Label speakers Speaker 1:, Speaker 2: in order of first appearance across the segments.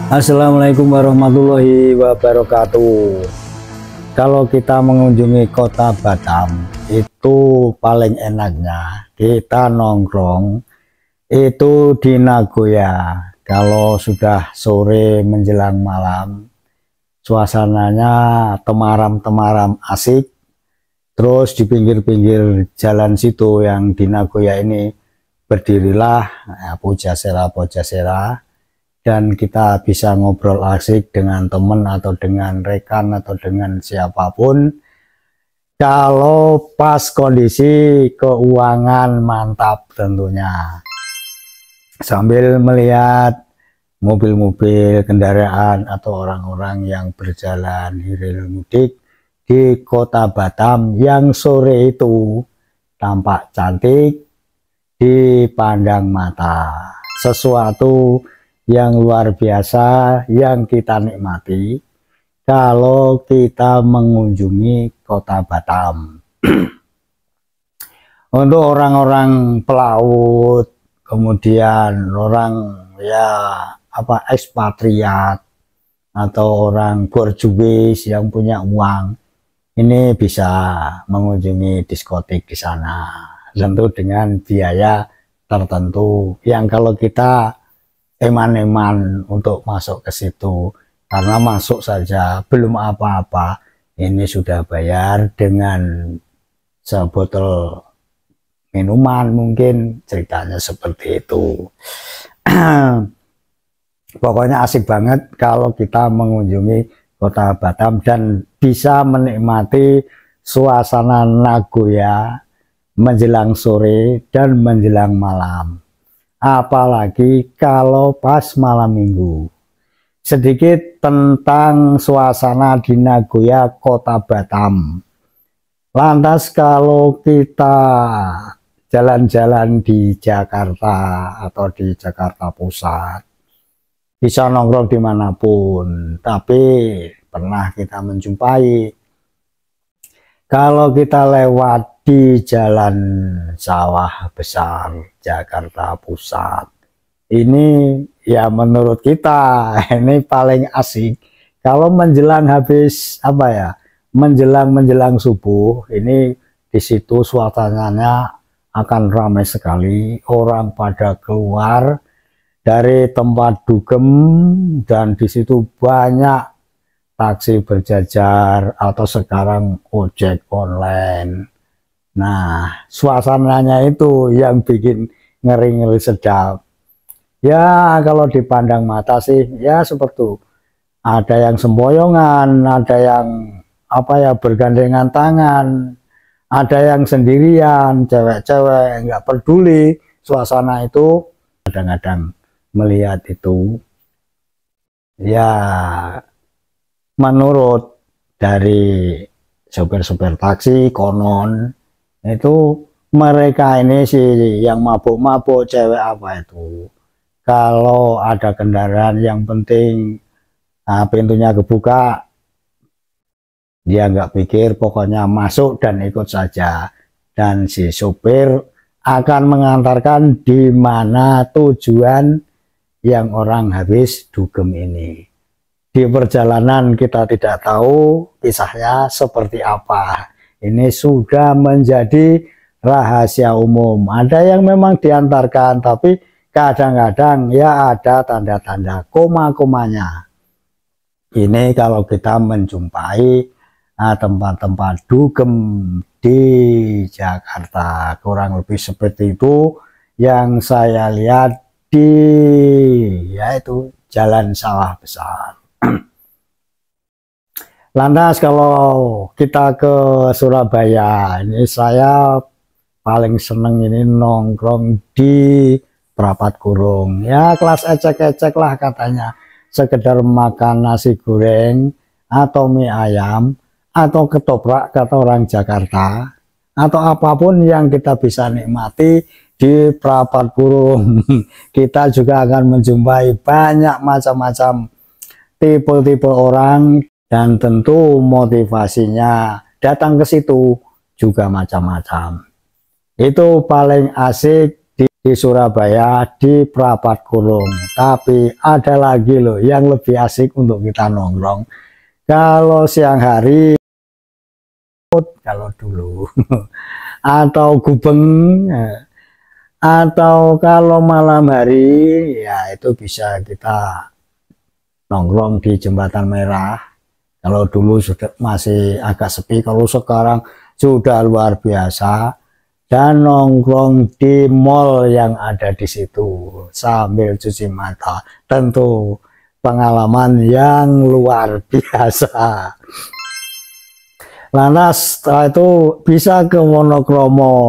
Speaker 1: Assalamualaikum warahmatullahi wabarakatuh. Kalau kita mengunjungi kota Batam, itu paling enaknya kita nongkrong itu di Nagoya. Kalau sudah sore menjelang malam, suasananya temaram-temaram asik. Terus di pinggir-pinggir jalan situ yang di Nagoya ini berdirilah Pujasera dan kita bisa ngobrol asik dengan teman atau dengan rekan atau dengan siapapun. Kalau pas kondisi keuangan mantap tentunya, sambil melihat mobil-mobil, kendaraan atau orang-orang yang berjalan hilir mudik di kota Batam yang sore itu tampak cantik dipandang mata. Sesuatu yang luar biasa yang kita nikmati kalau kita mengunjungi kota Batam. Untuk orang-orang pelaut, kemudian orang ekspatriat atau orang borjuis yang punya uang, ini bisa mengunjungi diskotik di sana, tentu dengan biaya tertentu yang kalau kita eman-eman untuk masuk ke situ, karena masuk saja belum apa-apa ini sudah bayar dengan sebotol minuman, mungkin ceritanya seperti itu. Pokoknya asik banget kalau kita mengunjungi kota Batam dan bisa menikmati suasana Nagoya menjelang sore dan menjelang malam. Apalagi kalau pas malam minggu. Sedikit tentang suasana di Nagoya kota Batam. Lantas kalau kita jalan-jalan di Jakarta atau di Jakarta Pusat, bisa nongkrong dimanapun, tapi pernah kita menjumpai kalau kita lewat di Jalan Sawah Besar Jakarta Pusat, ini ya menurut kita ini paling asik kalau menjelang habis menjelang subuh. Ini di situ suasananya akan ramai sekali, orang pada keluar dari tempat dugem dan di situ banyak taksi berjajar atau sekarang ojek online. Nah, suasananya itu yang bikin ngeri-ngeri sedap. Ya, kalau dipandang mata sih, ya seperti itu. Ada yang semboyongan, ada yang bergandengan tangan, ada yang sendirian, cewek-cewek nggak peduli suasana itu. Kadang-kadang melihat itu, ya menurut dari sopir-sopir taksi konon, itu mereka ini sih yang mabuk-mabuk cewek itu. Kalau ada kendaraan yang penting pintunya kebuka, dia nggak pikir, pokoknya masuk dan ikut saja. Dan si sopir akan mengantarkan di mana tujuan yang orang habis dugem ini. Di perjalanan kita tidak tahu kisahnya seperti apa. Ini sudah menjadi rahasia umum. Ada yang memang diantarkan, tapi kadang-kadang ya ada tanda-tanda koma-komanya. Ini kalau kita menjumpai tempat-tempat dugem di Jakarta, kurang lebih seperti itu yang saya lihat di yaitu Jalan Sawah Besar. Lantas kalau kita ke Surabaya, ini saya paling seneng ini nongkrong di Prapat Kurung. Ya kelas ecek-ecek lah katanya. Sekedar makan nasi goreng atau mie ayam atau ketoprak kata orang Jakarta, atau apapun yang kita bisa nikmati di Prapat Kurung. Kita juga akan menjumpai banyak macam-macam tipe-tipe orang. Dan tentu motivasinya datang ke situ juga macam-macam. Itu paling asik di di Surabaya di Prapat Kurung. Tapi ada lagi loh yang lebih asik untuk kita nongkrong. Kalau siang hari, kalau dulu, atau gubeng, atau kalau malam hari, ya itu bisa kita nongkrong di Jembatan Merah. Kalau dulu sudah masih agak sepi, kalau sekarang sudah luar biasa. Dan nongkrong di mall yang ada di situ sambil cuci mata, tentu pengalaman yang luar biasa. Lantas setelah itu bisa ke Wonokromo.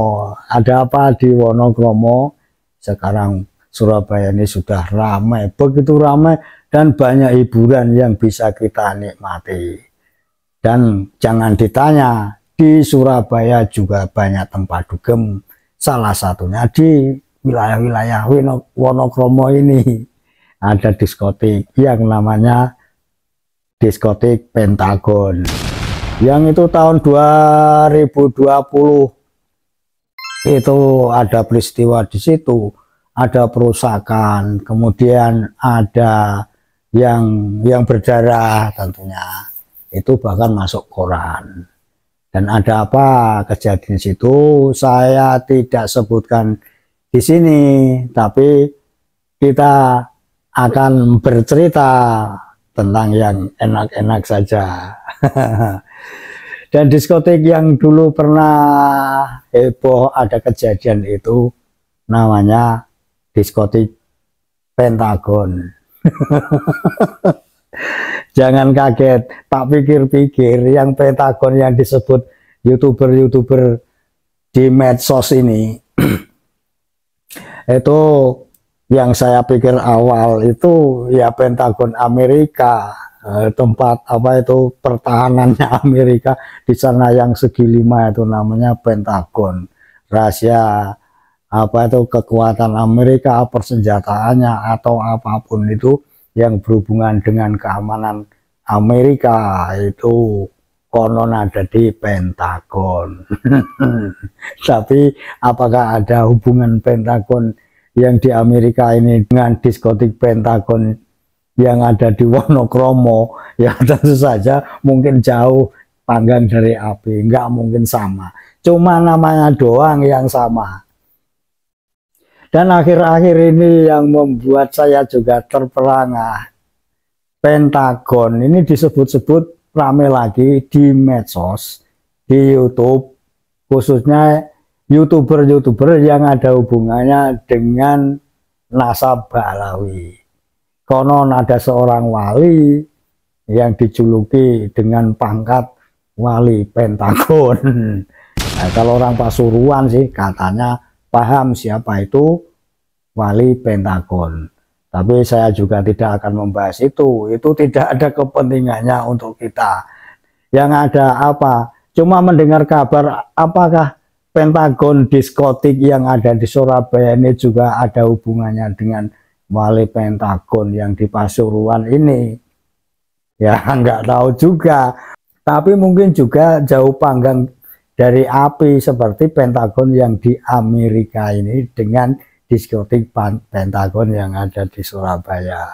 Speaker 1: Ada apa di Wonokromo? Sekarang Surabaya ini sudah ramai, begitu ramai, dan banyak hiburan yang bisa kita nikmati. Dan jangan ditanya, di Surabaya juga banyak tempat dugem, salah satunya di wilayah-wilayah Wonokromo ini ada diskotik yang namanya diskotik Pentagon, yang itu tahun 2020 itu ada peristiwa di situ, ada perusakan, kemudian ada yang berdarah tentunya, itu bahkan masuk koran. Dan ada apa kejadian situ saya tidak sebutkan di sini, tapi kita akan bercerita tentang yang enak-enak saja. Dan diskotik yang dulu pernah heboh ada kejadian itu namanya diskotik Pentagon. Jangan kaget, tak pikir-pikir yang Pentagon yang disebut youtuber di medsos ini itu yang saya pikir awal itu ya Pentagon Amerika, tempat apa itu pertahanannya Amerika di sana yang segi 5 itu namanya Pentagon, rahasia apa itu kekuatan Amerika, persenjataannya atau apapun itu yang berhubungan dengan keamanan Amerika itu konon ada di Pentagon. Tapi apakah ada hubungan Pentagon yang di Amerika ini dengan diskotik Pentagon yang ada di Wonokromo? Ya tentu saja mungkin jauh panggang dari api, nggak mungkin sama. Cuma namanya doang yang sama. Dan akhir-akhir ini yang membuat saya juga terperangah, Pentagon ini disebut-sebut rame lagi di medsos, di YouTube, khususnya youtuber-youtuber yang ada hubungannya dengan nasab Balawi. Konon ada seorang wali yang dijuluki dengan pangkat wali Pentagon. Nah, kalau orang Pasuruan sih katanya paham siapa itu wali Pentagon. Tapi saya juga tidak akan membahas itu tidak ada kepentingannya untuk kita. Yang ada apa? Cuma mendengar kabar apakah Pentagon diskotik yang ada di Surabaya ini juga ada hubungannya dengan wali Pentagon yang di Pasuruan ini. Ya nggak tahu juga. Tapi mungkin juga jauh panggang dari api seperti Pentagon yang di Amerika ini dengan diskotik Pentagon yang ada di Surabaya.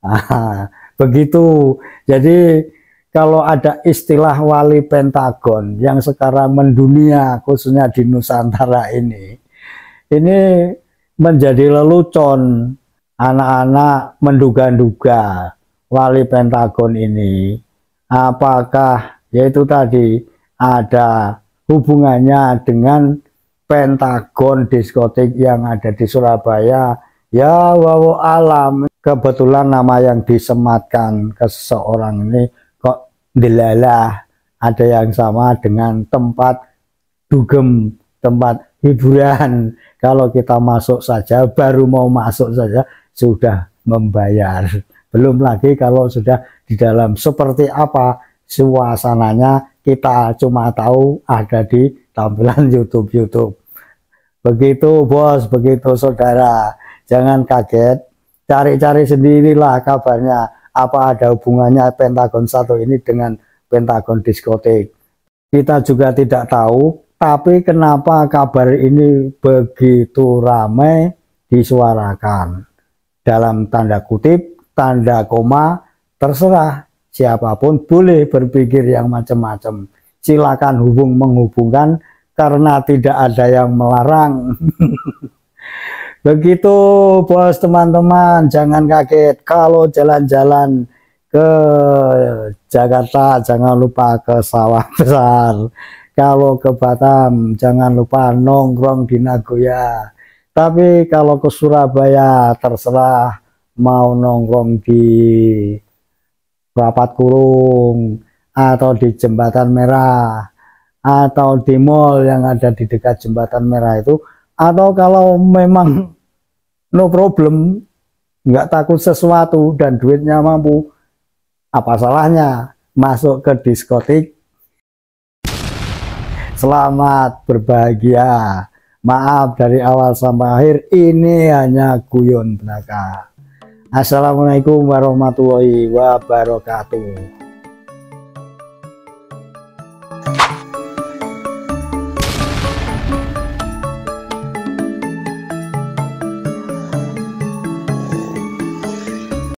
Speaker 1: Nah, begitu. Jadi kalau ada istilah wali Pentagon yang sekarang mendunia khususnya di Nusantara ini menjadi lelucon. Anak-anak menduga-duga wali Pentagon ini apakah yaitu tadi ada hubungannya dengan Pentagon diskotik yang ada di Surabaya. Ya wallahu alam, kebetulan nama yang disematkan ke seseorang ini kok delalah ada yang sama dengan tempat dugem, tempat hiburan. Kalau kita masuk saja, baru mau masuk saja sudah membayar, belum lagi kalau sudah di dalam seperti apa suasananya kita cuma tahu ada di tampilan YouTube. Begitu bos, begitu saudara, jangan kaget, cari-cari sendirilah kabarnya apa ada hubungannya Pentagon 1 ini dengan Pentagon diskotik. Kita juga tidak tahu, tapi kenapa kabar ini begitu ramai disuarakan. Dalam tanda kutip, tanda koma, terserah, siapapun boleh berpikir yang macam-macam. Silakan menghubungkan karena tidak ada yang melarang. Begitu bos, teman-teman, jangan kaget kalau jalan-jalan ke Jakarta jangan lupa ke Sawah Besar. Kalau ke Batam jangan lupa nongkrong di Nagoya. Tapi kalau ke Surabaya terserah mau nongkrong di Prapat Kurung atau di Jembatan Merah atau di mall yang ada di dekat Jembatan Merah itu, atau kalau memang no problem, nggak takut sesuatu dan duitnya mampu, apa salahnya masuk ke diskotik. Selamat berbahagia. Maaf dari awal sampai akhir, ini hanya guyon belaka. Assalamualaikum warahmatullahi wabarakatuh.